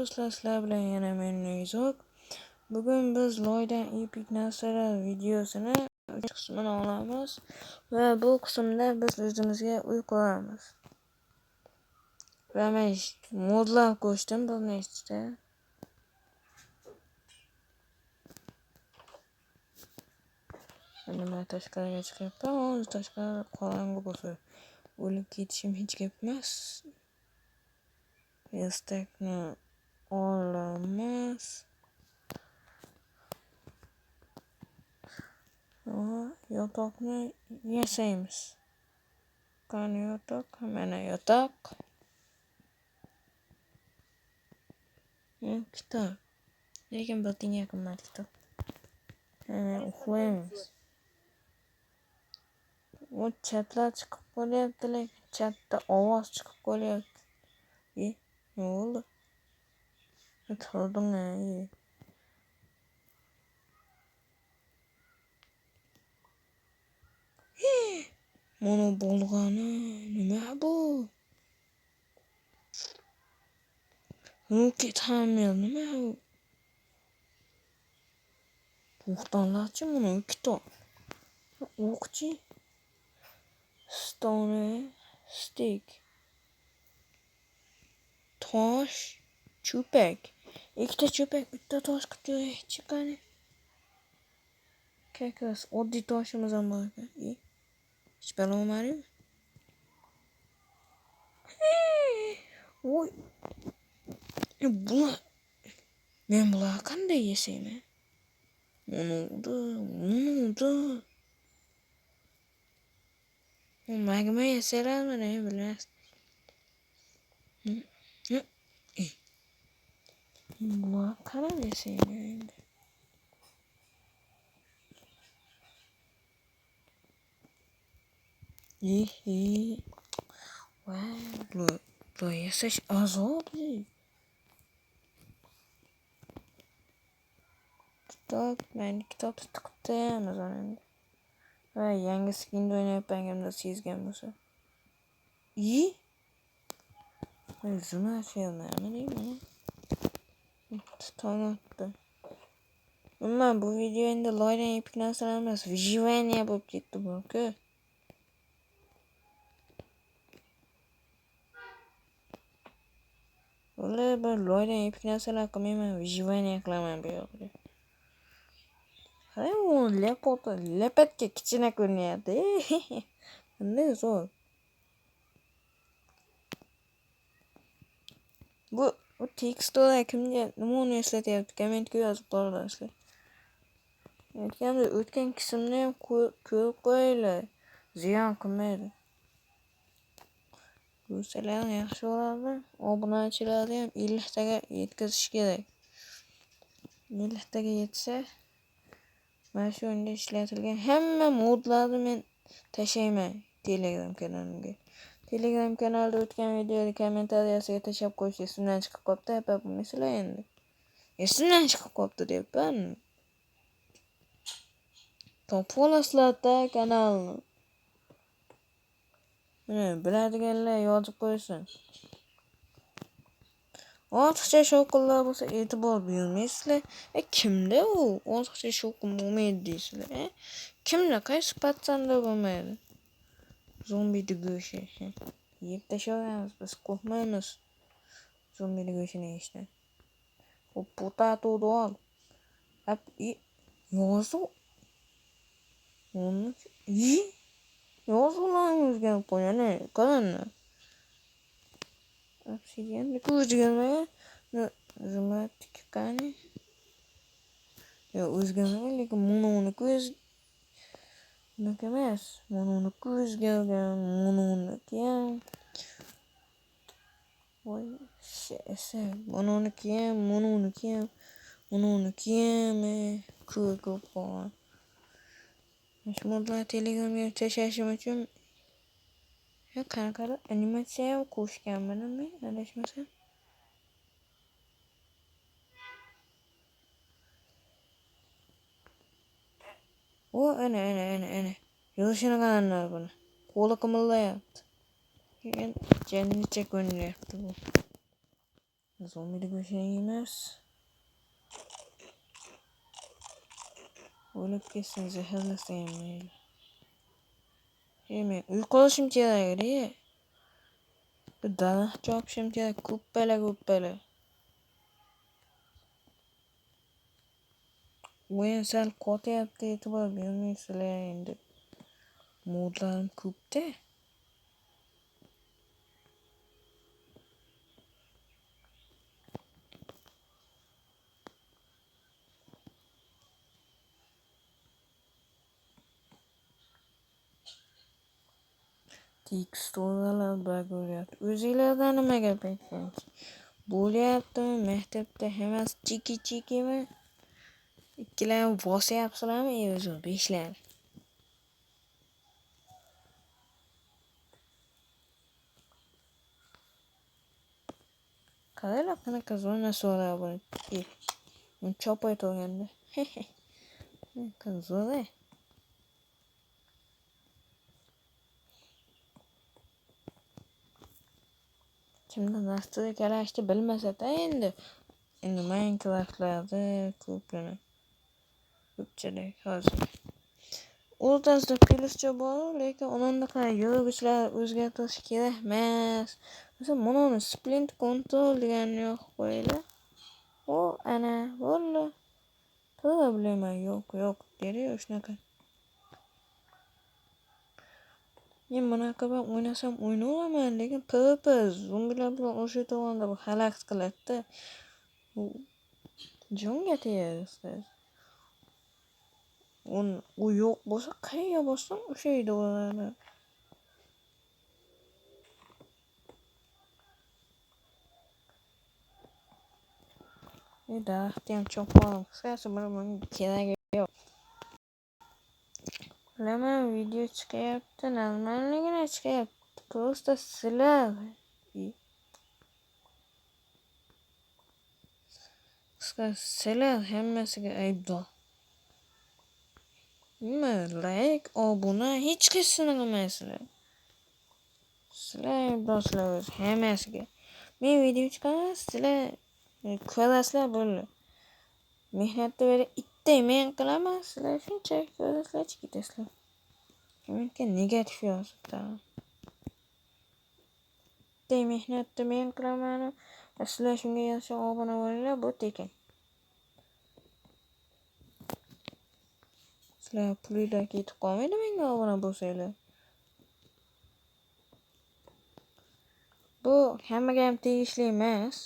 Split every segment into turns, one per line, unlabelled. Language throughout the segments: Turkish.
do'stlar, sizlar bilan yana men Nizok. Bugun biz loydan epik narsalar videosini 3 qismini olamiz va bu qismda biz o'zimizga uy quramiz. Va men modlar qo'shdim bir nechta. Endi men tashqariga chiqyapman, hozir tashqari qorong'u bo'lsa o'lib ketishim hech gap emas. Yastakni olamiz. Yotoqni yasaymiz. Qani yotoq? Mana yotoq. Kitob. Lekin bir tiyinga qimmat kitob. Uxlaymiz. O chatlar chiqib qolyapti, lekin chatda ovoz chiqib qolyapti. Ne oldu? Turdum ya. Mana bo'lgani nima bu? Roket hammer nima bu? To'xtanlarchi buni kitob. O'qchi. Stone stick. Tosh, cho'pak. Ikkita cho'pak, bitta tosh qilib chiqadi. Kakos, oddiy toshimiz ham bor ekan. Hech balo olmadimi? Voy. Men bular qanday yasayman? Bunu. Magma yasalarmi ne bilasiz? Bular qanday yasayman endi? Vay, bu yasash azob. Ben kitap tıktığımız önemli. Ve yangi skin'de oynayıp sezgan bo'lsa. Zoom açıyorum yani değil mi? Tutanakta. Ama bu videoda loydan epik narsalar emas, выживание bo'lib ketdi bu-ku. Ular bir loydan epik narsalar qilmayman, выживание qilaman bu yoqda. Lepatga kichkina ko'rinyapti. Qanday zo'r. Bu tekstura kimga nima uni eslatyapti? Kommentga yozib qoldirsizlar. O'tgan qismni ham ko'rib qo'yinglar. Ziyon qilmaydi. Ko'rsalar yaxshi bo'lardi. Obunachilarni ham 50 taga yetkazish kerak. 50 taga yetsa mana shu o'rinda ishlatilgan hamma modlarni men tashlayman Telegram kanalimga. Telegram kanalida o'tgan videoda kommentariyasiga tashlab qo'yish esimdan chiqib qopti, aytib bo'lmaysizlar endi. Esimdan chiqib qopti deyapman. Topib olasizlar-da kanalni. Biladiganlar yozib qo'ysin. Ortiqcha shovqinlar bo'lsa e'tibor bermaysizlar. Kimda u? Ortiqcha shovqin bo'lmaydi deysizlar. Kimda? Qaysi patsanda bo'lmaydi? Zombie go'shi. Yeb tashlaymiz, biz qo'rqmaymiz. Zombie go'shini yeyishdan. Hop, potatoni ol. Yozuv. Yozuvlarni o'zgarib qo'yani. Qaranglar. Obsidianni o'zgarmagan. Zematik qani? O'zgarmagan, lekin mononiki bunaqa emas. Mononiki o'zgargan, mononiki ham. Voy, mononiki ham ko'p qolgan. Shu modlar Telegramga tashlashim uchun qanaqa animatsiya ham qo'shganman men adashmasam. Ana. Yozishini qaranglar buni. Qo'li qimillayapti. Jannicha ko'rinyapti bu. Zombilik o'shan emas. O'lib ketsin, zaharlasa ham mayli. Men uyqu olishim kerak-da. Bir daraxt chopishim kerak, ko'ppala. O'yin sal qotyapti, e'tibor bermaysizlar endi. Modlarim ko'pda. Teksturalar bug bo'lyapti. O'zinglardan nima gap aytgansiz? Bo'lyaptimi? Maktabda hammasi chiki-chikimi? Ikkilanib bosyapsizlarmi? O'zi beshlar. Qaranglar qanaqa zona so'rab buni. Chopay turganda. Zo'ra. Kimdir nastroykalashni bilmasa-da endi Minecraft'larda ko'pchilik hozir. O'rtasida plyuscha bor, lekin unaqa yo'g'ichlar o'zgartirish kerak emas. Masalan, buni splint control deganni yoqib qo'yinglar. O, ana, bo'ldi. Problema yo'q, dedi shunaqa. Men bunaqa bilan o'ynasam o'ynayolaman, lekin PvP zombilar bilan urushayotganda bu xalaqit qiladi-da. Jonga tegadi. U yo'q bo'lsa, qayerga bossam o'sha yerda bo'ladi. Daraxtni ham chopaman. Qisqasi bunga keragi yo'q. Bilaman, video chiqyapti, normalligina chiqyapti. Просто sizlar qisqasi hammasiga aybdor. Nima, like, obuna hech qaysini qilmaysizlar. Sizlar aybdorsizlar o'zi hammasiga. Men video chiqaman, sizlar ko'rasizlar bo'ldi. Mehnatni berib itday men qilaman, sizlar shunchaki ko'rasizlar, ketasizlar. Menga negativ yozibdi. Itday mehnatni men qilaman, sizlar shunga yarasha obuna bo'linglar, bu tekin. Sizlar pulinglar ketib qolmaydi menga obuna bo'lsanglar. Bu hammaga ham tegishli emas.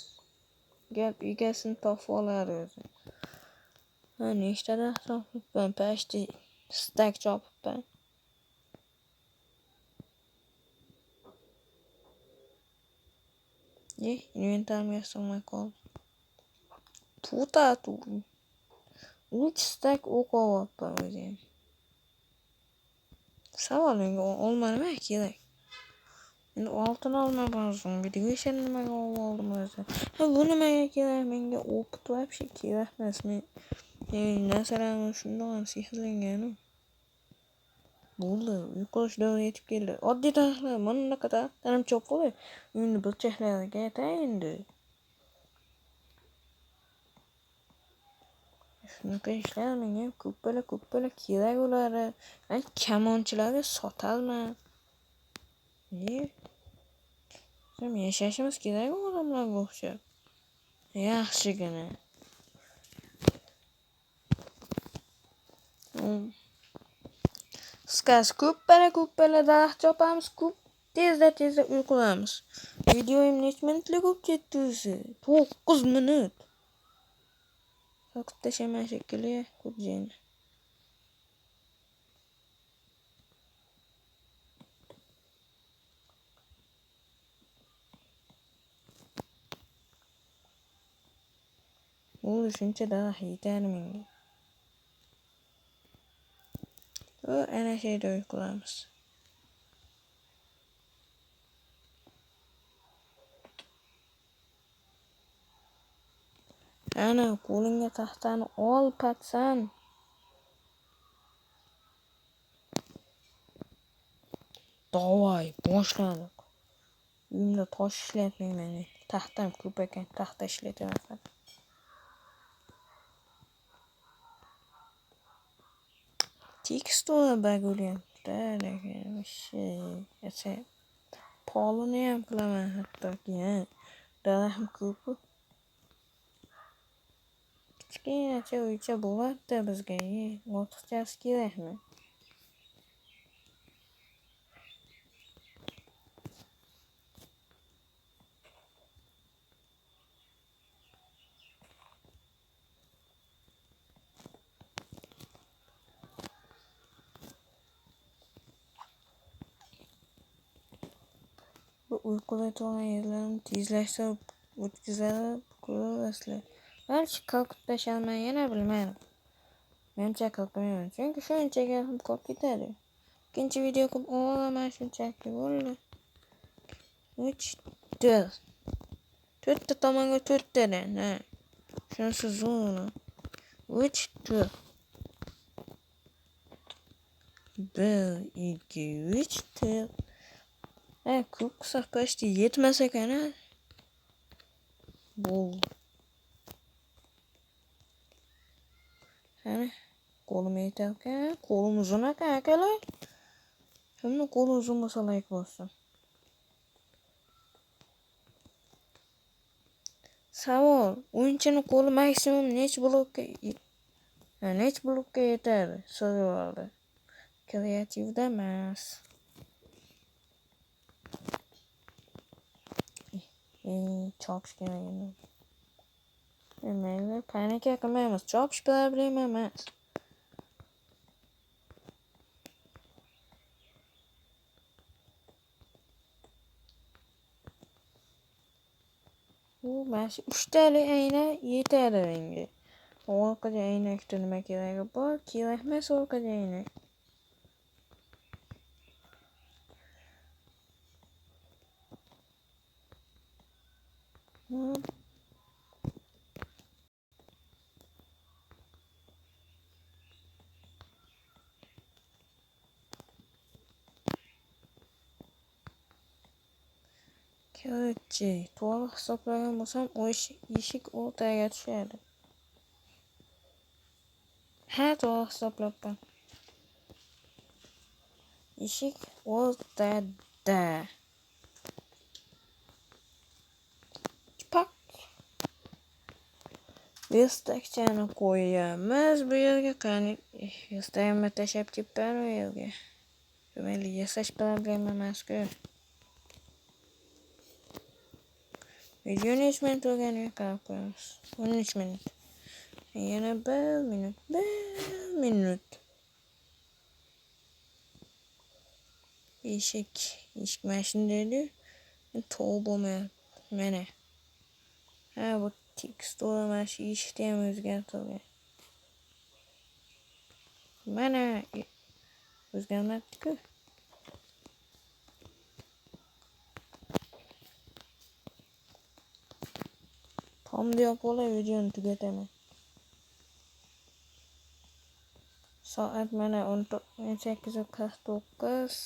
Gap egasini topib oladi o'zi. Nechtada topibman, почти stack chopibman. Inventarimga sig'may qoldi. Tutatu. 3 stack o'q olyapman o'zi ham. Savol menga olma nima kerak? Endi oltin olmagan zombilik o'sha nimaga oldim o'zi. Bu nimaga kerak? Menga opit вообще kerak emas. Men narsalarim shundoq ham sehrlangan. Bo'ldi, uyqush davri yetib keldi. Oddiy daraxtlar, bunaqa daraxtlarni chopib qo'y. Uyni burchaklariga aytay endi. Shunaqa ishlar menga ko'ppala kerak bo'ladi. Men kamonchilarga sotaman. Sen yashashimiz kerak odamlarga o'xshab. Yaxshigina. Qisqasi ko'ppala daraxt chopamiz, tezda uyqulamiz. Videoyim necha minutlik bo'lib ketdi o'zi? 9 minut. Yoqib tashaman shekilli, xo'jayini. Bo'ldi, shuncha daraxt yetadi menga. Ana shu yerda uyqulamiz. Ana qo'lingga taxtani ol, patsan. Davay, boshladik. Uyimda tosh ishlatmayman. Taxtam ko'p ekan, taxta ishlataman. Tekstura bagulyapti, вообще. Polini ham qilaman hattoki. Daraxt ko'p. Kichkinacha uycha bo'lardi bizga. Ortiqchasi kerakmi? Bu uyquda turgan yerlarimni tezlashtirib o'tkazib ko'rasizlar. Balki qalqib tashlaman, yana bilmayman. Menimcha qalqmayman, chunki shunchaga ham qolib ketadi. Ikkinchi video qilib olaman shunchaki bo'ldi. 3 4 to'rtta tomonga 4 tadan, ha. Shunisi zo'r. 3 4 1 2 3 4. Ko'p qilsak почти yetmas ekan, ha. Bu. Qani, qo'lim yetar ekan, qo'lim uzun ekan akalar. Kimni qo'li uzun bo'lsa like bossin. Savol, o'yinchining qo'li maksimum nech blokka yetadi? So'radi. Kreativda emas. Chopish kerak edi. Mayli, panika qilmaymiz. Chopish problema emas. Mana shu 3 tali ayna yetadi menga. Orqaga aynakda nima keragi bor? Kerakmas orqaga aynak. Короче, to'g'ri hisoblagan bo'lsam, eshik o'rtaga tushadi. Ha, to'g'ri hisoblabman. Eshik o'rtada. Pak. Verstakchani qo'yamiz bu yerga. Qani, verstakni tashlab ketdim bu yerga. Mayli, yasash problema emas-ku. Video necha minut o'rganiga qarab qo'yamiz. 13 minut. Yana 1 minut. 1 minut. Eshik mashina dedi. To'g'ri bo'lmayapti. Mana. Ha, bu tekstura mana shu eshikni ham o'zgartirgan. Mana o'zgarmabdi-ku. Tomda yo'qola videoni tugataman. Soat mana 18:49.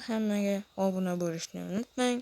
Hammaga obuna bo'lishni unutmang.